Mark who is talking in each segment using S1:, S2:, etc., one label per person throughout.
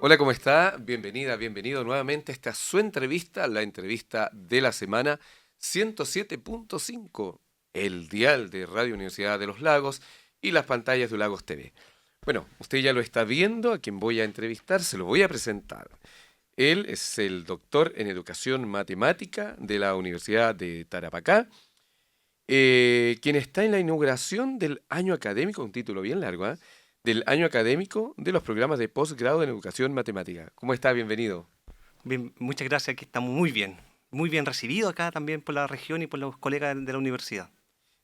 S1: Hola, ¿cómo está? Bienvenida, bienvenido nuevamente a esta su entrevista, la entrevista de la semana 107.5, el dial de Radio Universidad de los Lagos y las pantallas de Lagos TV. Bueno, usted ya lo está viendo, a quien voy a entrevistar, se lo voy a presentar. Él es el doctor en Educación Matemática de la Universidad de Tarapacá, quien está en la inauguración del año académico, un título bien largo, ¿ah? Del año académico de los programas de posgrado en Educación Matemática. ¿Cómo está? Bienvenido.
S2: Bien, muchas gracias, aquí estamos muy bien recibido acá también por la región y por los colegas de la universidad,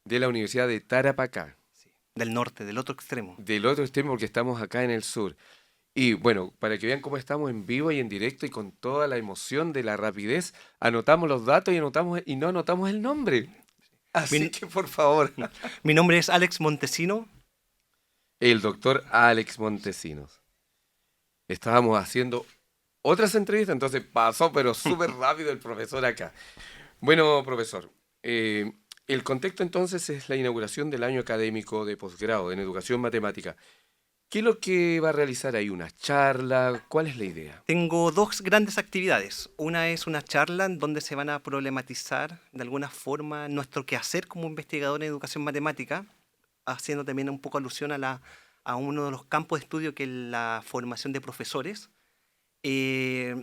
S1: De la Universidad de Tarapacá,
S2: sí, del norte, del otro extremo.
S1: del otro extremo porque estamos acá en el sur. Y bueno, para que vean cómo estamos en vivo y en directo y con toda la emoción de la rapidez, anotamos los datos y anotamos y no anotamos el nombre. Así
S2: Mi,
S1: que por favor,
S2: mi nombre es Alex Montesino.
S1: el doctor Alex Montesinos. Estábamos haciendo otras entrevistas, entonces pasó pero súper rápido el profesor acá. Bueno, profesor, el contexto entonces es la inauguración del año académico de posgrado en educación matemática. ¿Qué es lo que va a realizar ahí? ¿Una charla? ¿Cuál es la idea?
S2: Tengo dos grandes actividades. Una es una charla en donde se van a problematizar de alguna forma nuestro quehacer como investigador en educación matemática, haciendo también un poco alusión a uno de los campos de estudio que es la formación de profesores. Eh,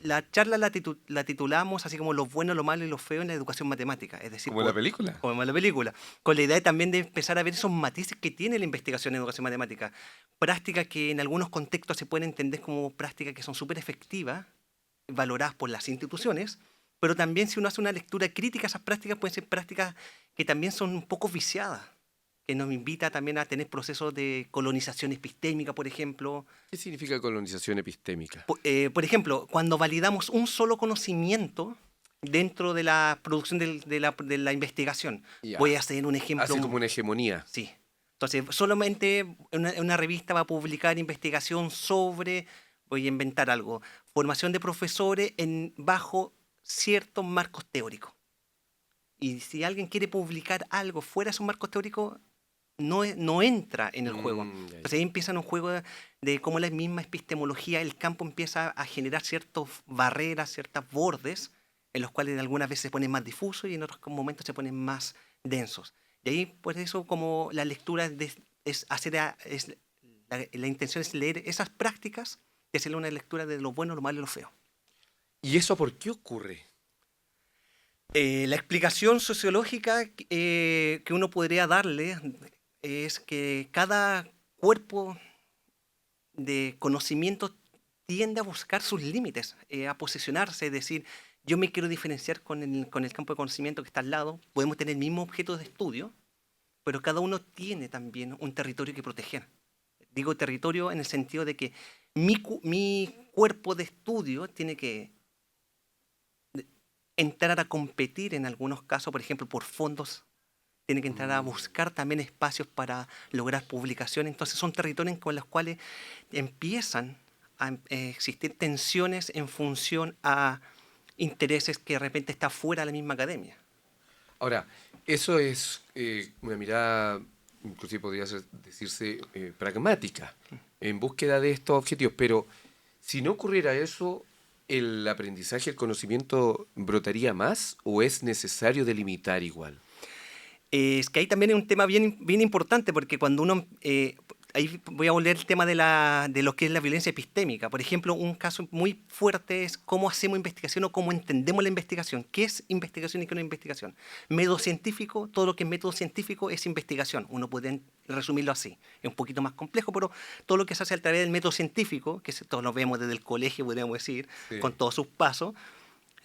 S2: la charla la titulamos así como lo bueno, lo malo y lo feo en la educación matemática, es decir,
S1: ¿Como la película?
S2: como en la película, con la idea también de empezar a ver esos matices que tiene la investigación en educación matemática. Prácticas que en algunos contextos se pueden entender como prácticas que son súper efectivas, valoradas por las instituciones, pero también si uno hace una lectura crítica a esas prácticas, pueden ser prácticas que también son un poco viciadas, que nos invita también a tener procesos de colonización epistémica, por ejemplo.
S1: ¿Qué significa colonización epistémica?
S2: Por ejemplo, cuando validamos un solo conocimiento dentro de la producción de la investigación. Voy
S1: Ya,
S2: a hacer un ejemplo.
S1: hace como una hegemonía.
S2: Sí. Entonces, solamente una revista va a publicar investigación sobre, voy a inventar algo, formación de profesores bajo ciertos marcos teóricos. Y si alguien quiere publicar algo fuera de esos marcos teóricos, no entra en el juego.
S1: Ya,
S2: Entonces
S1: ya.
S2: ahí empieza un juego de cómo la misma epistemología, el campo empieza a generar ciertas barreras, ciertos bordes, en los cuales algunas veces se ponen más difusos y en otros momentos se ponen más densos. Y ahí, por eso, como la lectura es hacer, la intención es leer esas prácticas y hacerle una lectura de lo bueno, lo malo y lo feo.
S1: ¿Y eso por qué ocurre?
S2: La explicación sociológica que uno podría darle es que cada cuerpo de conocimiento tiende a buscar sus límites, a posicionarse, es decir, yo me quiero diferenciar con el campo de conocimiento que está al lado, podemos tener el mismo objeto de estudio, pero cada uno tiene también un territorio que proteger. Digo territorio en el sentido de que mi cuerpo de estudio tiene que entrar a competir en algunos casos, por ejemplo, por fondos, tiene que entrar a
S1: Mm,
S2: buscar también espacios para lograr publicaciones. Entonces son territorios con los cuales empiezan a existir tensiones en función a intereses que de repente están fuera de la misma academia.
S1: Ahora, eso es una mirada, inclusive decirse pragmática, en búsqueda de estos objetivos, pero si no ocurriera eso, ¿el aprendizaje, el conocimiento brotaría más o es necesario delimitar igual?
S2: Es que ahí también es un tema bien importante porque cuando uno, ahí voy a volver al tema de lo que es la violencia epistémica. Por ejemplo, un caso muy fuerte es cómo hacemos investigación o cómo entendemos la investigación. ¿Qué es investigación y qué no es investigación? Método científico, todo lo que es método científico es investigación. Uno puede resumirlo así. Es un poquito más complejo, pero todo lo que se hace a través del método científico, que todos lo vemos desde el colegio, podríamos decir,
S1: Sí.
S2: con todos sus pasos,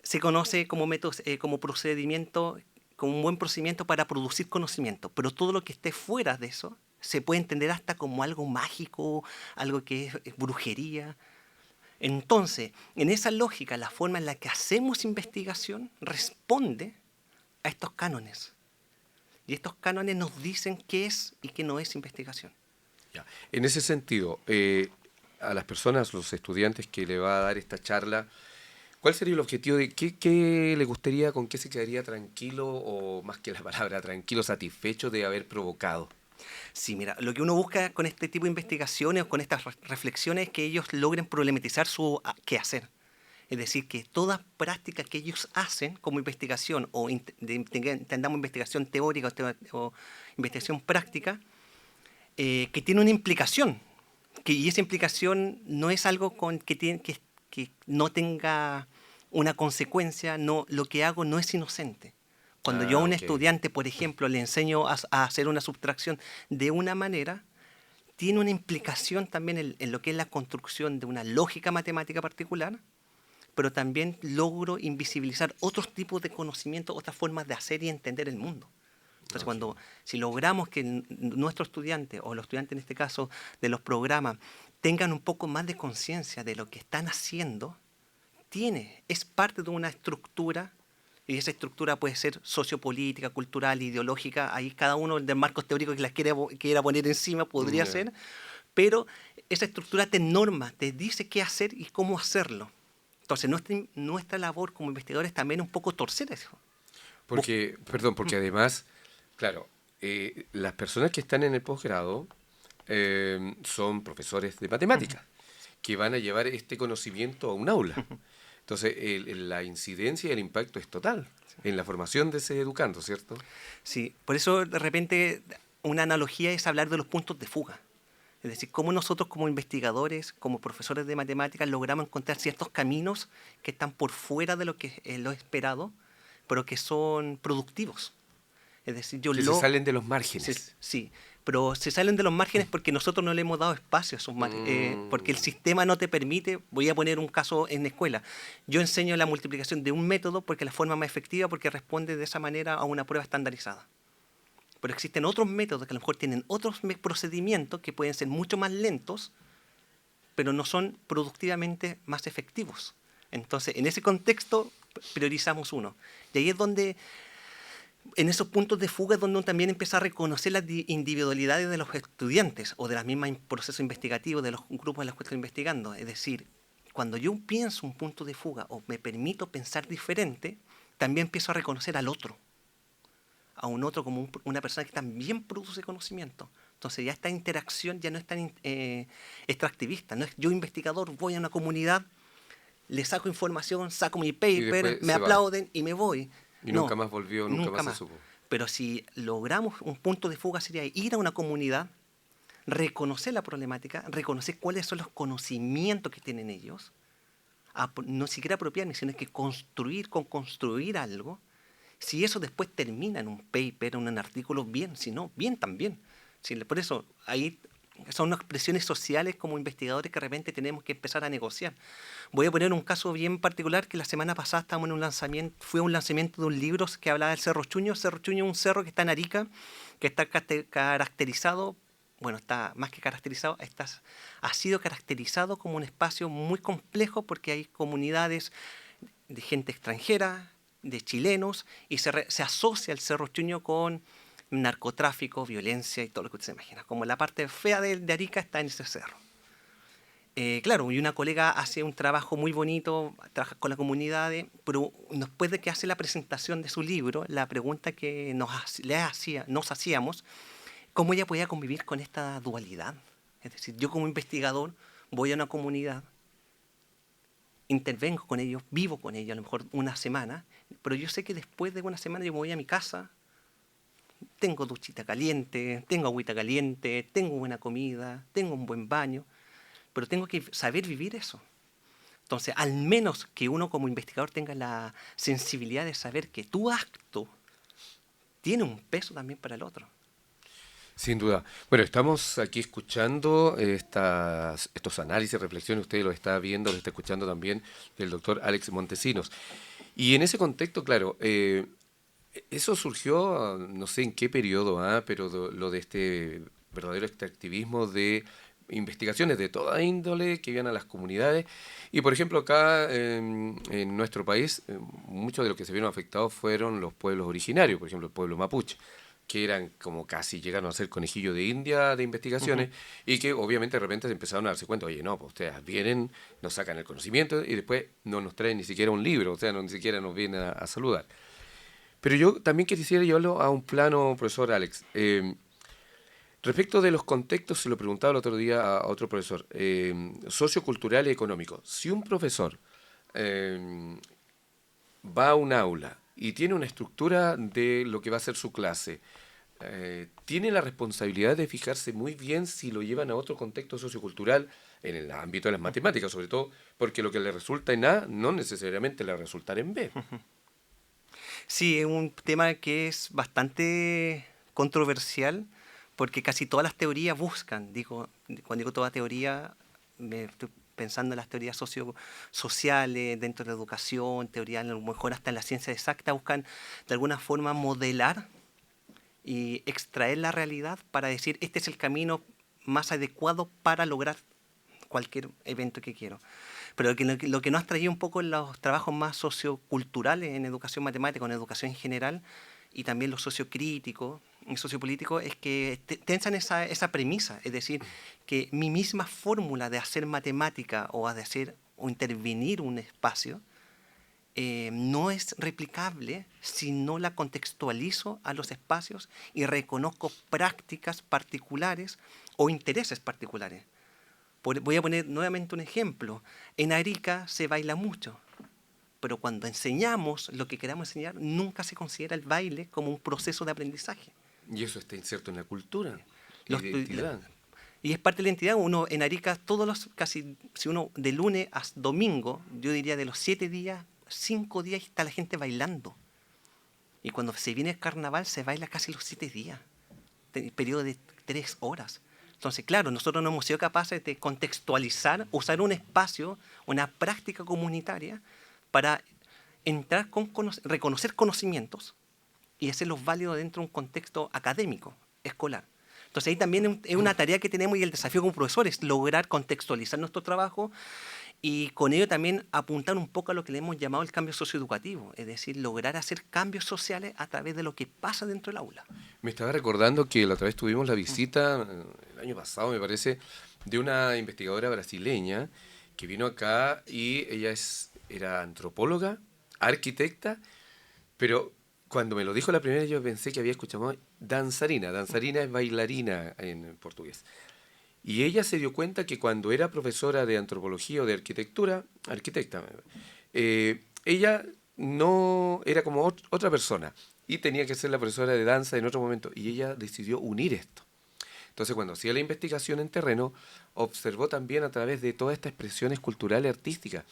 S2: se conoce como método, como procedimiento, como un buen procedimiento para producir conocimiento, pero todo lo que esté fuera de eso se puede entender hasta como algo mágico, algo que es brujería. Entonces, en esa lógica, la forma en la que hacemos investigación responde a estos cánones. Y estos cánones nos dicen qué es y qué no es investigación.
S1: Ya. En ese sentido, a las personas, los estudiantes que le va a dar esta charla, ¿cuál sería el objetivo de qué le gustaría, con qué se quedaría tranquilo o más que la palabra tranquilo, satisfecho de haber provocado?
S2: Sí, mira, lo que uno busca con este tipo de investigaciones o con estas reflexiones es que ellos logren problematizar su quehacer. Es decir, que toda práctica que ellos hacen como investigación, o entendamos investigación teórica o investigación práctica, que tiene una implicación, y esa implicación no es algo que no tenga una consecuencia, no, lo que hago no es inocente. Cuando yo a
S1: Ah,
S2: un
S1: ok.
S2: estudiante, por ejemplo, le enseño a hacer una subtracción de una manera, tiene una implicación también en lo que es la construcción de una lógica matemática particular, pero también logro invisibilizar otros tipos de conocimientos, otras formas de hacer y entender el mundo. Entonces,
S1: Ok.
S2: si logramos que nuestros estudiantes, o los estudiantes en este caso de los programas, tengan un poco más de conciencia de lo que están haciendo, es parte de una estructura, y esa estructura puede ser sociopolítica, cultural, ideológica, ahí cada uno de marcos teóricos que las quiera poner encima podría
S1: Ya.
S2: ser, pero esa estructura te norma, te dice qué hacer y cómo hacerlo. Entonces, nuestra labor como investigadores también es un poco torcer eso. Bus-
S1: Porque, perdón, porque además, claro, las personas que están en el posgrado son profesores de matemáticas, que van a llevar este conocimiento a un aula. Entonces, la incidencia y el impacto es total en la formación de ese educando, ¿cierto?
S2: Sí, por eso de repente una analogía es hablar de los puntos de fuga. Es decir, cómo nosotros como investigadores, como profesores de matemáticas, logramos encontrar ciertos caminos que están por fuera de lo que lo esperado, pero que son productivos. Es decir,
S1: Que se salen de los márgenes.
S2: sí, pero se salen de los márgenes porque nosotros no le hemos dado espacio a esos márgenes, porque el
S1: Mm,
S2: sistema no te permite. Voy a poner un caso en la escuela. Yo enseño la multiplicación de un método porque es la forma más efectiva, porque responde de esa manera a una prueba estandarizada. Pero existen otros métodos que a lo mejor tienen otros procedimientos que pueden ser mucho más lentos, pero no son productivamente más efectivos. Entonces, en ese contexto, priorizamos uno. Y ahí es donde, en esos puntos de fuga, es donde uno también empieza a reconocer las individualidades de los estudiantes o de la misma proceso investigativo de los grupos en los que estoy investigando. Es decir, cuando yo pienso un punto de fuga o me permito pensar diferente, también empiezo a reconocer al otro, a un otro como una persona que también produce conocimiento. Entonces ya esta interacción ya no es tan extractivista. No es yo investigador, voy a una comunidad, le saco información, saco mi
S1: y
S2: paper,
S1: después
S2: me
S1: se va.
S2: aplauden y me voy.
S1: Y nunca
S2: No,
S1: más volvió, nunca
S2: nunca
S1: más se
S2: más.
S1: supo.
S2: Pero si logramos un punto de fuga sería ir a una comunidad, reconocer la problemática, reconocer cuáles son los conocimientos que tienen ellos, no siquiera apropiarme, sino que construir algo. Si eso después termina en un paper, en un artículo, bien, si no, bien también. Sí, por eso, ahí son unas presiones sociales como investigadores que de repente tenemos que empezar a negociar. Voy a poner un caso bien particular que la semana pasada estábamos en un lanzamiento, fue un lanzamiento de un libro que hablaba del Cerro Chuño. Cerro Chuño es un cerro que está en Arica, que está caracterizado, bueno, está más que caracterizado, ha sido caracterizado como un espacio muy complejo porque hay comunidades de gente extranjera, de chilenos, y se asocia el Cerro Chuño con narcotráfico, violencia y todo lo que usted se imagina. Como la parte fea de Arica está en ese cerro. Claro, y una colega hace un trabajo muy bonito, trabaja con la comunidad, pero después de que hace la presentación de su libro, la pregunta que nos hacíamos, ¿cómo ella podía convivir con esta dualidad? Es decir, yo como investigador voy a una comunidad, intervengo con ellos, vivo con ellos a lo mejor una semana, pero yo sé que después de una semana yo me voy a mi casa, tengo duchita caliente, tengo agüita caliente, tengo buena comida, tengo un buen baño, pero tengo que saber vivir eso. Entonces, al menos que uno como investigador tenga la sensibilidad de saber que tu acto tiene un peso también para el otro.
S1: Sin duda. Bueno, estamos aquí escuchando estos análisis, reflexiones, usted lo está viendo, lo está escuchando también el doctor Alex Montesinos. Y en ese contexto, claro, eso surgió, no sé en qué periodo, pero lo de este verdadero extractivismo de investigaciones de toda índole que iban a las comunidades. Y por ejemplo, acá en nuestro país, muchos de los que se vieron afectados fueron los pueblos originarios, por ejemplo, el pueblo mapuche, que eran como casi llegaron a ser conejillo de India de investigaciones
S2: Ujú.
S1: y que obviamente de repente se empezaron a darse cuenta, oye, no, pues ustedes vienen, nos sacan el conocimiento y después no nos traen ni siquiera un libro, o sea, no, ni siquiera nos vienen a saludar. Pero yo también quisiera llevarlo a un plano, profesor Alex. Respecto de los contextos, se lo preguntaba el otro día a otro profesor, sociocultural y económico. Si un profesor eh, va a un aula y tiene una estructura de lo que va a ser su clase, tiene la responsabilidad de fijarse muy bien si lo llevan a otro contexto sociocultural en el ámbito de las matemáticas, sobre todo porque lo que le resulta en A no necesariamente le va a resultar en B.
S2: Sí, es un tema que es bastante controversial porque casi todas las teorías buscan, cuando digo toda teoría, me estoy pensando en las teorías sociales, dentro de la educación, teorías a lo mejor hasta en la ciencia exacta, buscan de alguna forma modelar y extraer la realidad para decir este es el camino más adecuado para lograr cualquier evento que quiero. Pero lo que nos ha traído un poco en los trabajos más socioculturales en educación matemática, en educación en general, y también los sociocríticos y sociopolíticos, es que tensan esa premisa, es decir, que mi misma fórmula de hacer matemática o de hacer o intervenir un espacio no es replicable si no la contextualizo a los espacios y reconozco prácticas particulares o intereses particulares. Voy a poner nuevamente un ejemplo. En Arica se baila mucho, pero cuando enseñamos lo que queramos enseñar, nunca se considera el baile como un proceso de aprendizaje.
S1: Y eso está inserto en la cultura,
S2: Los-
S1: identidad.
S2: y es parte de la identidad. Uno en Arica, casi, si uno de lunes a domingo, yo diría de los 7 días, 5 días está la gente bailando. Y cuando se viene el carnaval se baila casi los 7 días, periodo de 3 horas. Entonces, claro, nosotros no hemos sido capaces de contextualizar, usar un espacio, una práctica comunitaria para entrar reconocer conocimientos y hacerlos válidos dentro de un contexto académico, escolar. Entonces ahí también es una tarea que tenemos y el desafío como profesores, lograr contextualizar nuestro trabajo y con ello también apuntar un poco a lo que le hemos llamado el cambio socioeducativo, es decir, lograr hacer cambios sociales a través de lo que pasa dentro del aula.
S1: Me estaba recordando que la otra vez tuvimos la visita, el año pasado me parece, de una investigadora brasileña que vino acá y era antropóloga, arquitecta, pero cuando me lo dijo la primera vez yo pensé que había escuchado danzarina. Danzarina es bailarina en portugués. Y ella se dio cuenta que cuando era profesora de antropología o de arquitectura, arquitecta, ella no era como otra persona y tenía que ser la profesora de danza en otro momento. Y ella decidió unir esto. Entonces, cuando hacía la investigación en terreno, observó también a través de todas estas expresiones culturales y artísticas.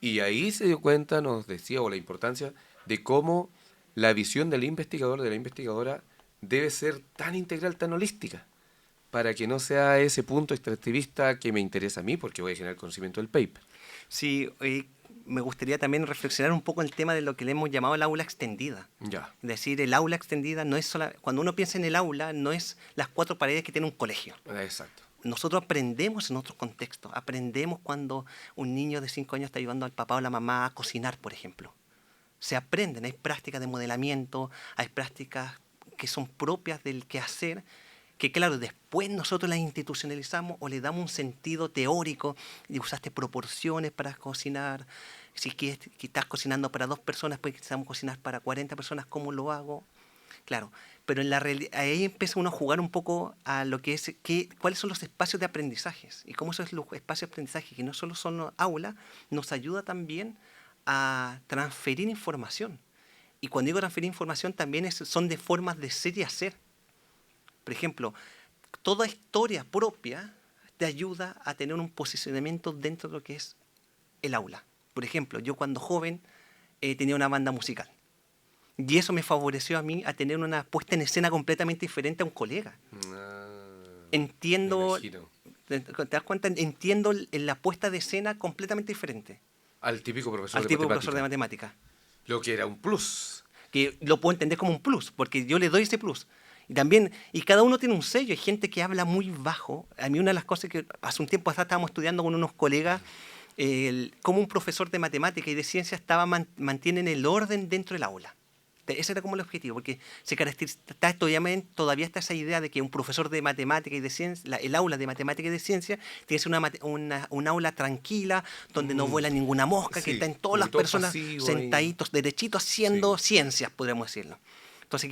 S1: Y ahí se dio cuenta, nos decía, o la importancia de cómo la visión del investigador, de la investigadora, debe ser tan integral, tan holística, para que no sea ese punto extractivista que me interesa a mí, porque voy a generar conocimiento del paper.
S2: Sí, me gustaría también reflexionar un poco el tema de lo que le hemos llamado el aula extendida.
S1: Ya,
S2: Es decir, el aula extendida no es cuando uno piensa en el aula, no es las 4 paredes que tiene un colegio.
S1: exacto.
S2: Nosotros aprendemos en otros contextos. Aprendemos cuando un niño de 5 años está ayudando al papá o la mamá a cocinar, por ejemplo. Se aprenden, hay prácticas de modelamiento, hay prácticas que son propias del quehacer, que claro, después nosotros las institucionalizamos o le damos un sentido teórico, y usaste proporciones para cocinar, si quieres, que estás cocinando para 2 personas, pues quizás cocinar para 40 personas, ¿cómo lo hago? Claro, pero en la ahí empieza uno a jugar un poco a lo que es cuáles son los espacios de aprendizajes y cómo esos los espacios de aprendizaje que no solo son aulas, nos ayuda también a transferir información. Y cuando digo transferir información también son de formas de ser y hacer. Por ejemplo, toda historia propia te ayuda a tener un posicionamiento dentro de lo que es el aula. Por ejemplo, yo cuando joven tenía una banda musical. Y eso me favoreció a mí a tener una puesta en escena completamente diferente a un colega.
S1: Me
S2: Entiendo,
S1: imagino.
S2: ¿te das cuenta? Entiendo la puesta de escena completamente diferente
S1: Al típico profesor
S2: al
S1: de
S2: tipo de profesor de
S1: matemática.
S2: matemática.
S1: Lo que era un plus.
S2: Que lo puedo entender como un plus, porque yo le doy ese plus. Y también, y cada uno tiene un sello, hay gente que habla muy bajo. A mí una de las cosas que hace un tiempo atrás estábamos estudiando con unos colegas, cómo un profesor de matemática y de ciencia mantiene el orden dentro del aula. Ese era como el objetivo, porque todavía está esa idea de que un profesor de matemática y de ciencia, el aula de matemática y de ciencia, tiene que ser un aula tranquila, donde no vuela ninguna mosca, que
S1: Sí,
S2: están todas
S1: como
S2: las
S1: todo
S2: personas
S1: pasivo
S2: sentaditos, derechitos, haciendo
S1: Sí.
S2: ciencias, podríamos decirlo. Entonces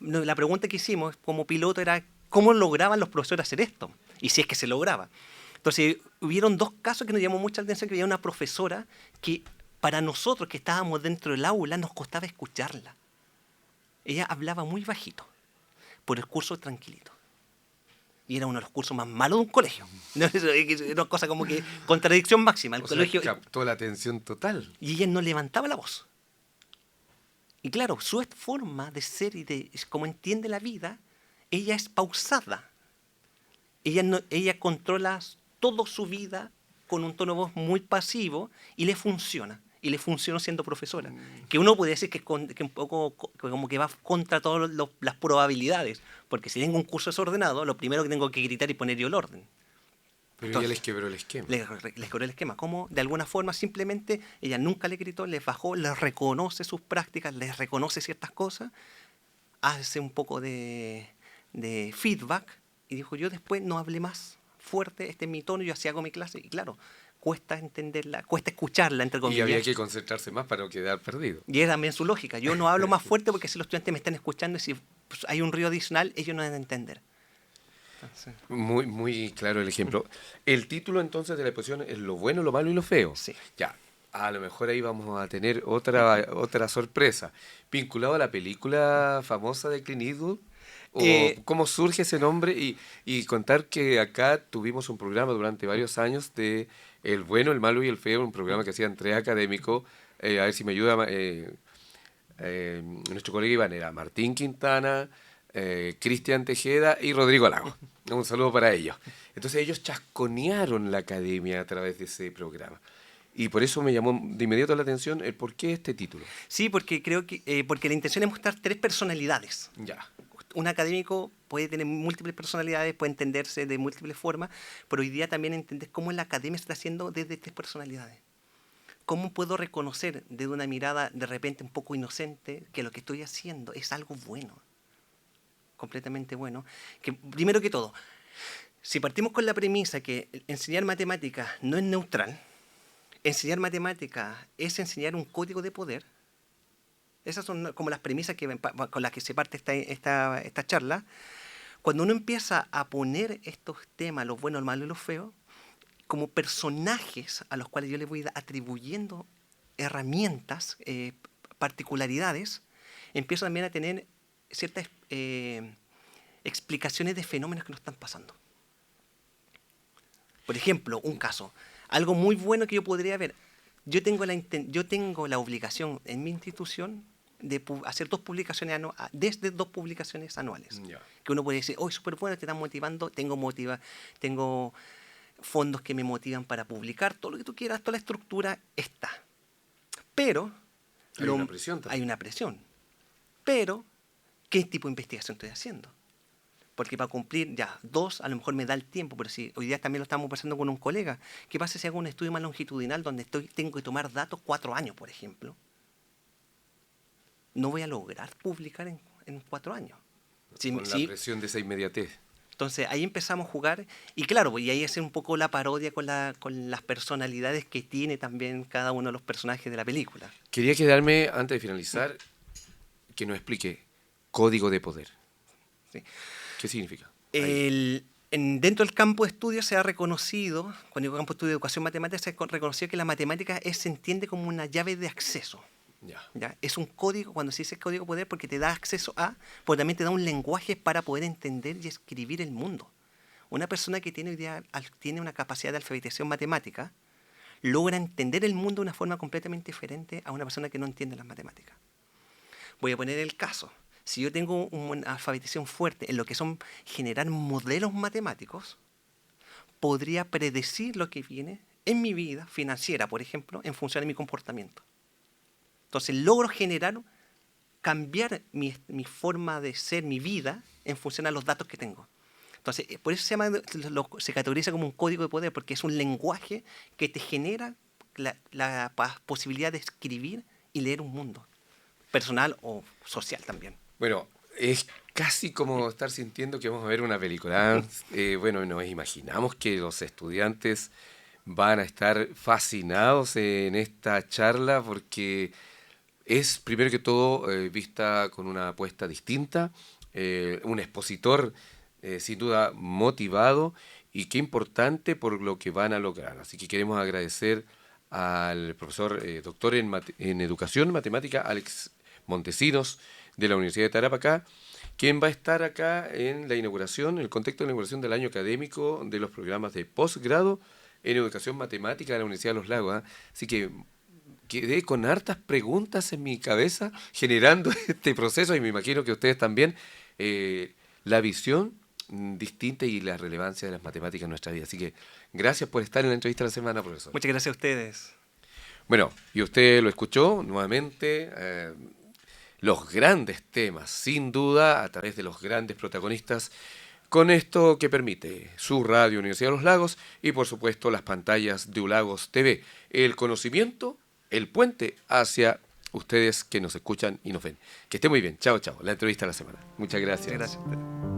S2: la pregunta que hicimos como piloto era, cómo lograban los profesores hacer esto, y si es que se lograba. Entonces, hubieron dos casos que nos llamó mucha atención, que había una profesora que para nosotros que estábamos dentro del aula nos costaba escucharla. Ella hablaba muy bajito, por el curso tranquilito. Y era uno de los cursos más malos de un colegio. No, era una cosa como que contradicción máxima. El colegio
S1: captó la atención total.
S2: y ella no levantaba la voz. Y claro, su forma de ser y de cómo entiende la vida, ella es pausada. Ella controla toda su vida con un tono de voz muy pasivo y le funciona. Y le funcionó siendo profesora. Que uno puede decir que un poco como que va contra todas las probabilidades. Porque si tengo un curso desordenado, lo primero que tengo que gritar y poner yo el orden.
S1: Pero
S2: Entonces,
S1: ella les quebró el esquema.
S2: les quebró el esquema. ¿Cómo? De alguna forma simplemente ella nunca le gritó, les bajó, les reconoce sus prácticas, les reconoce ciertas cosas, hace un poco de feedback y dijo, yo después no hablé más fuerte, este es mi tono, yo así hago mi clase. Y claro, cuesta entenderla, cuesta escucharla, entre
S1: Y
S2: comillas.
S1: había que concentrarse más para no quedar perdido.
S2: Y era también su lógica. Yo no hablo más fuerte porque si los estudiantes me están escuchando y si pues, hay un ruido adicional, ellos no deben entender. Entonces,
S1: Muy, muy claro el ejemplo. El título entonces de la exposición es Lo bueno, lo malo y lo feo.
S2: sí.
S1: Ya, a lo mejor ahí vamos a tener otra sorpresa. Vinculado a la película famosa de Clint Eastwood, o
S2: Eh,
S1: cómo surge ese nombre y contar que acá tuvimos un programa durante varios años de El bueno, el malo y el feo, un programa que hacían tres académicos. A ver si me ayuda nuestro colega Iván, era Martín Quintana, Cristian Tejeda y Rodrigo Lago. Un saludo para ellos. Entonces ellos chasconearon la academia a través de ese programa. Y por eso me llamó de inmediato la atención el por qué este título.
S2: sí, porque creo que porque la intención es mostrar tres personalidades.
S1: Ya.
S2: Un académico puede tener múltiples personalidades, puede entenderse de múltiples formas, pero hoy día también entender cómo la academia se está haciendo desde tres personalidades. ¿Cómo puedo reconocer desde una mirada de repente un poco inocente que lo que estoy haciendo es algo bueno, completamente bueno? Que primero que todo, si partimos con la premisa que enseñar matemáticas no es neutral, enseñar matemáticas es enseñar un código de poder. Esas son como las premisas con las que se parte esta charla. Cuando uno empieza a poner estos temas, los buenos, los malos y los feos, como personajes a los cuales yo les voy atribuyendo herramientas, particularidades, empiezo también a tener ciertas explicaciones de fenómenos que nos están pasando. Por ejemplo, un caso, algo muy bueno que yo podría ver. Yo tengo la obligación en mi institución de hacer desde dos publicaciones anuales.
S1: Ya.
S2: Que uno puede decir, oh, súper bueno, te están motivando, tengo fondos que me motivan para publicar, todo lo que tú quieras, toda la estructura está. Pero
S1: Hay una presión
S2: hay
S1: también.
S2: una presión. Pero, ¿qué tipo de investigación estoy haciendo? Porque para cumplir ya dos, a lo mejor me da el tiempo, pero si hoy día también lo estamos pasando con un colega, ¿qué pasa si hago un estudio más longitudinal donde tengo que tomar datos 4 años, por ejemplo? No voy a lograr publicar en 4 años.
S1: Con la presión de esa inmediatez.
S2: Entonces ahí empezamos a jugar y claro, y ahí hace un poco la parodia con las personalidades que tiene también cada uno de los personajes de la película.
S1: Quería quedarme, antes de finalizar, que nos explique código de poder.
S2: ¿Sí?
S1: ¿Qué significa?
S2: Dentro del campo de estudio se ha reconocido, cuando digo campo de estudio de educación matemática, se ha reconocido que la matemática se entiende como una llave de acceso.
S1: Ya.
S2: ¿Ya? Es un código, cuando se dice código de poder, porque te da acceso a, pero también te da un lenguaje para poder entender y escribir el mundo. Una persona que tiene hoy día tiene una capacidad de alfabetización matemática logra entender el mundo de una forma completamente diferente a una persona que no entiende las matemáticas. Voy a poner el caso. Si yo tengo una alfabetización fuerte en lo que son generar modelos matemáticos, podría predecir lo que viene en mi vida financiera, por ejemplo, en función de mi comportamiento. Entonces logro cambiar mi forma de ser, mi vida, en función a los datos que tengo. Entonces, por eso se categoriza como un código de poder, porque es un lenguaje que te genera la posibilidad de escribir y leer un mundo, personal o social también.
S1: Bueno, es casi como estar sintiendo que vamos a ver una película. Bueno, nos imaginamos que los estudiantes van a estar fascinados en esta charla porque es, primero que todo, vista con una apuesta distinta, un expositor sin duda motivado y qué importante por lo que van a lograr. Así que queremos agradecer al profesor doctor en Educación Matemática, Alex Montesinos, de la Universidad de Tarapacá, quien va a estar acá en la inauguración, en el contexto de la inauguración del año académico de los programas de posgrado en Educación Matemática de la Universidad de Los Lagos. ¿Ah? Así que quedé con hartas preguntas en mi cabeza generando este proceso y me imagino que ustedes también, la visión distinta y la relevancia de las matemáticas en nuestra vida. Así que gracias por estar en la entrevista de la semana, profesor.
S2: Muchas gracias a ustedes.
S1: Bueno, y usted lo escuchó nuevamente, los grandes temas, sin duda, a través de los grandes protagonistas, con esto que permite su radio Universidad de los Lagos y por supuesto las pantallas de Ulagos TV. El conocimiento, el puente hacia ustedes que nos escuchan y nos ven. Que esté muy bien. Chao, chao. La entrevista de la semana. Muchas gracias.
S2: Muchas gracias a ustedes.